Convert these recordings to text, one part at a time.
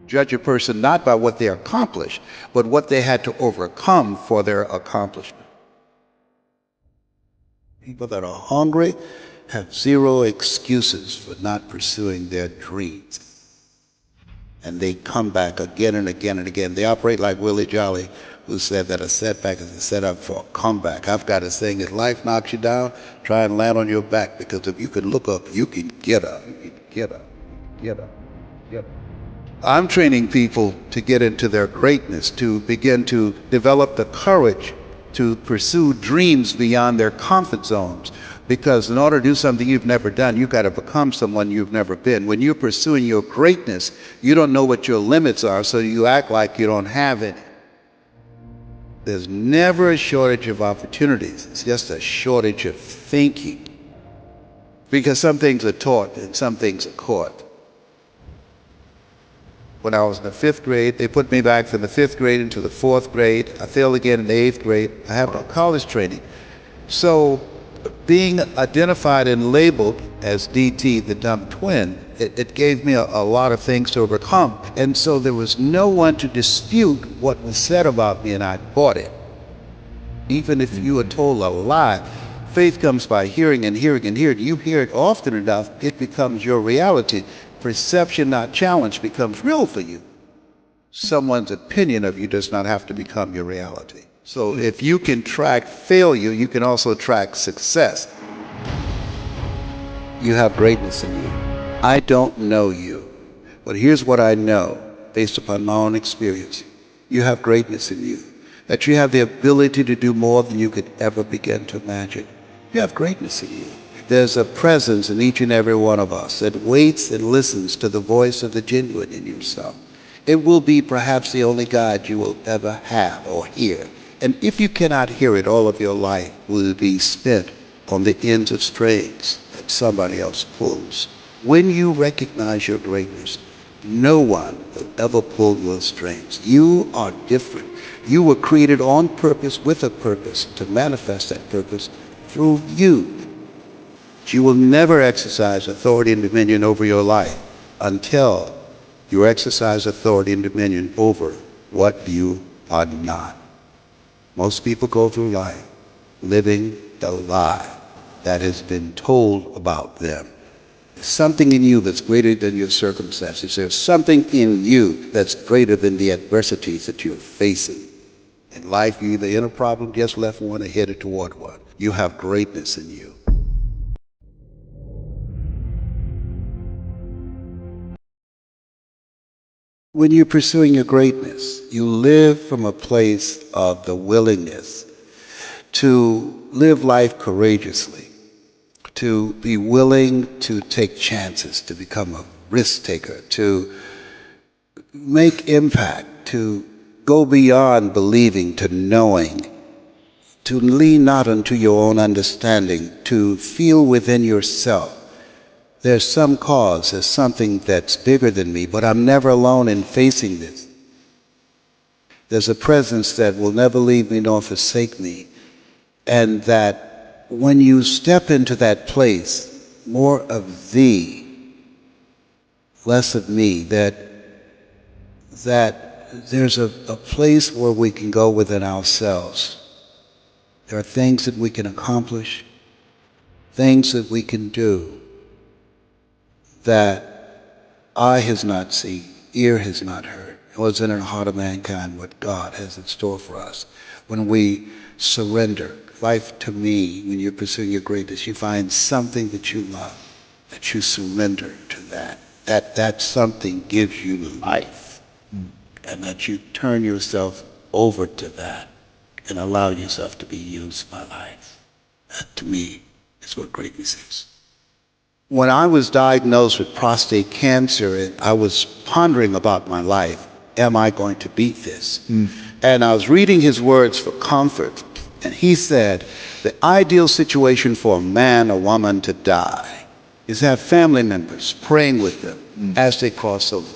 Judge a person not by what they accomplished, but what they had to overcome for their accomplishment. People that are hungry have zero excuses for not pursuing their dreams. And they come back again and again and again. They operate like Willie Jolly, who said that a setback is a setup for a comeback. I've got a saying, if life knocks you down, try and land on your back, because if you can look up, you can get up. You can get up, get up, get up. I'm training people to get into their greatness, to begin to develop the courage to pursue dreams beyond their comfort zones. Because in order to do something you've never done, you've got to become someone you've never been. When you're pursuing your greatness, you don't know what your limits are, so you act like you don't have any. There's never a shortage of opportunities. It's just a shortage of thinking. Because some things are taught and some things are caught. When I was in the 5th grade, they put me back from the 5th grade into the 4th grade. I failed again in the 8th grade. I have a college training. So being identified and labeled as DT, the dumb twin, it gave me a lot of things to overcome. And so there was no one to dispute what was said about me, and I bought it. Even if you were told a lie, faith comes by hearing and hearing and hearing. You hear it often enough, it becomes your reality. Perception, not challenge, becomes real for you. Someone's opinion of you does not have to become your reality. So if you can track failure, you can also track success. You have greatness in you. I don't know you, but here's what I know based upon my own experience. You have greatness in you, that you have the ability to do more than you could ever begin to imagine. You have greatness in you. There's a presence in each and every one of us that waits and listens to the voice of the genuine in yourself. It will be perhaps the only guide you will ever have or hear. And if you cannot hear it, all of your life will be spent on the ends of strings that somebody else pulls. When you recognize your greatness, no one will ever pull your strings. You are different. You were created on purpose, with a purpose, to manifest that purpose through you. You will never exercise authority and dominion over your life until you exercise authority and dominion over what you are not. Most people go through life living the lie that has been told about them. There's something in you that's greater than your circumstances. There's something in you that's greater than the adversities that you're facing. In life, you're either in a problem, just left one, or headed toward one. You have greatness in you. When you're pursuing your greatness, you live from a place of the willingness to live life courageously, to be willing to take chances, to become a risk taker, to make impact, to go beyond believing to knowing, to lean not unto your own understanding, to feel within yourself there's some cause, there's something that's bigger than me, but I'm never alone in facing this. There's a presence that will never leave me nor forsake me. And that when you step into that place, more of thee, less of me, that there's a place where we can go within ourselves. There are things that we can accomplish, things that we can do, that eye has not seen, ear has not heard, nor is in the heart of mankind what God has in store for us. When we surrender life to me, when you're pursuing your greatness, you find something that you love, that you surrender to that. That something gives you life, and that you turn yourself over to that and allow yourself to be used by life. That, to me, is what greatness is. When I was diagnosed with prostate cancer, I was pondering about my life. Am I going to beat this? And I was reading his words for comfort. And he said, the ideal situation for a man or woman to die is to have family members praying with them as they cross over.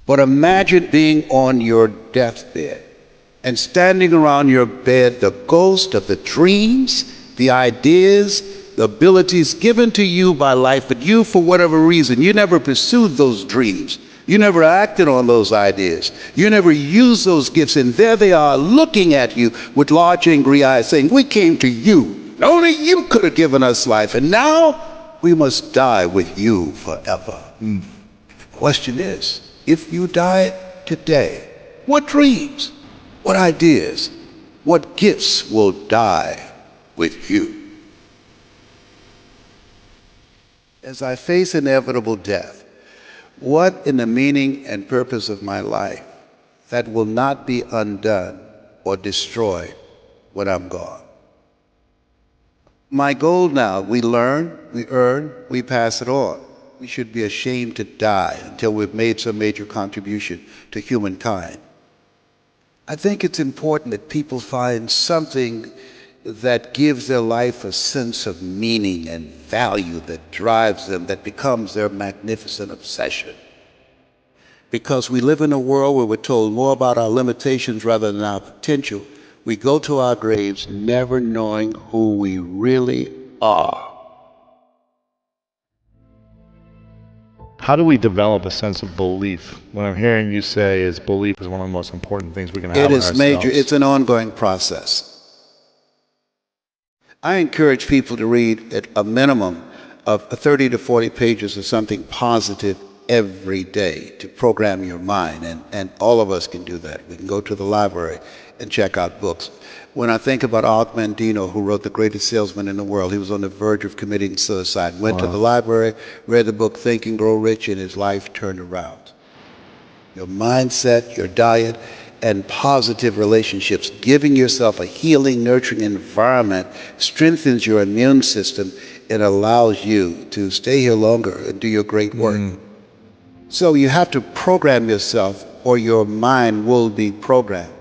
But imagine being on your deathbed and standing around your bed, the ghost of the dreams, the ideas, the abilities given to you by life, but you, for whatever reason, you never pursued those dreams. You never acted on those ideas. You never used those gifts, and there they are looking at you with large angry eyes saying, we came to you. Only you could have given us life, and now we must die with you forever. Question is, if you died today, what dreams, what ideas, what gifts will die with you? As I face inevitable death, what in the meaning and purpose of my life that will not be undone or destroyed when I'm gone? My goal now, we learn, we earn, we pass it on. We should be ashamed to die until we've made some major contribution to humankind. I think it's important that people find something that gives their life a sense of meaning and value that drives them, that becomes their magnificent obsession. Because we live in a world where we're told more about our limitations rather than our potential, we go to our graves never knowing who we really are. How do we develop a sense of belief? What I'm hearing you say is belief is one of the most important things we can have It in is ourselves. major. It's an ongoing process. I encourage people to read at a minimum of 30 to 40 pages of something positive every day to program your mind. And all of us can do that. We can go to the library and check out books. When I think about Og Mandino, who wrote The Greatest Salesman in the World, he was on the verge of committing suicide. Went to the library, read the book Think and Grow Rich, and his life turned around. Your mindset, your diet, and positive relationships, giving yourself a healing, nurturing environment strengthens your immune system and allows you to stay here longer and do your great work. So you have to program yourself or your mind will be programmed.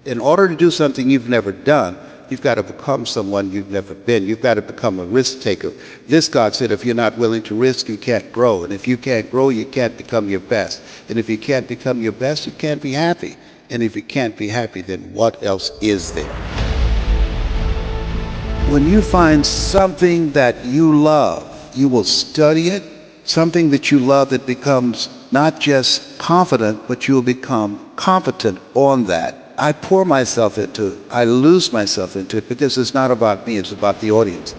In order to do something you've never done, you've got to become someone you've never been. You've got to become a risk taker. This God said, if you're not willing to risk, you can't grow. And if you can't grow, you can't become your best. And if you can't become your best, you can't be happy. And if you can't be happy, then what else is there? When you find something that you love, you will study it. Something that you love that becomes not just confident, but you'll become competent on that. I pour myself into it. I lose myself into it because it's not about me, it's about the audience.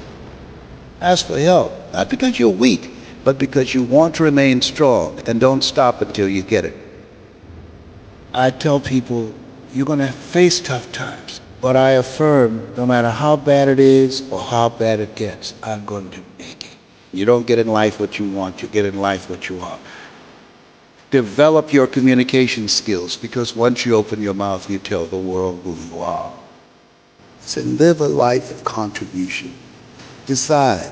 Ask for help, not because you're weak, but because you want to remain strong, and don't stop until you get it. I tell people, you're going to face tough times, but I affirm, no matter how bad it is or how bad it gets, I'm going to make it. You don't get in life what you want, you get in life what you are. Develop your communication skills, because once you open your mouth, you tell the world who you are. So live a life of contribution. Decide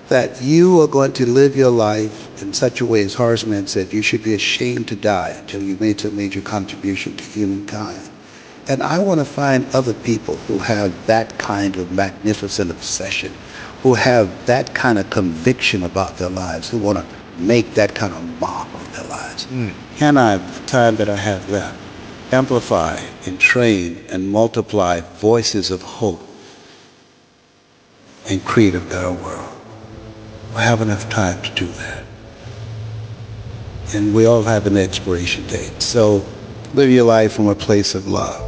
that you are going to live your life in such a way, as Horace Mann said, you should be ashamed to die until you've made a major contribution to humankind. And I want to find other people who have that kind of magnificent obsession, who have that kind of conviction about their lives, who want to make that kind of mark of their lives. Can I, the time that I have left, amplify and train and multiply voices of hope and create a better world? I have enough time to do that. And we all have an expiration date. So live your life from a place of love.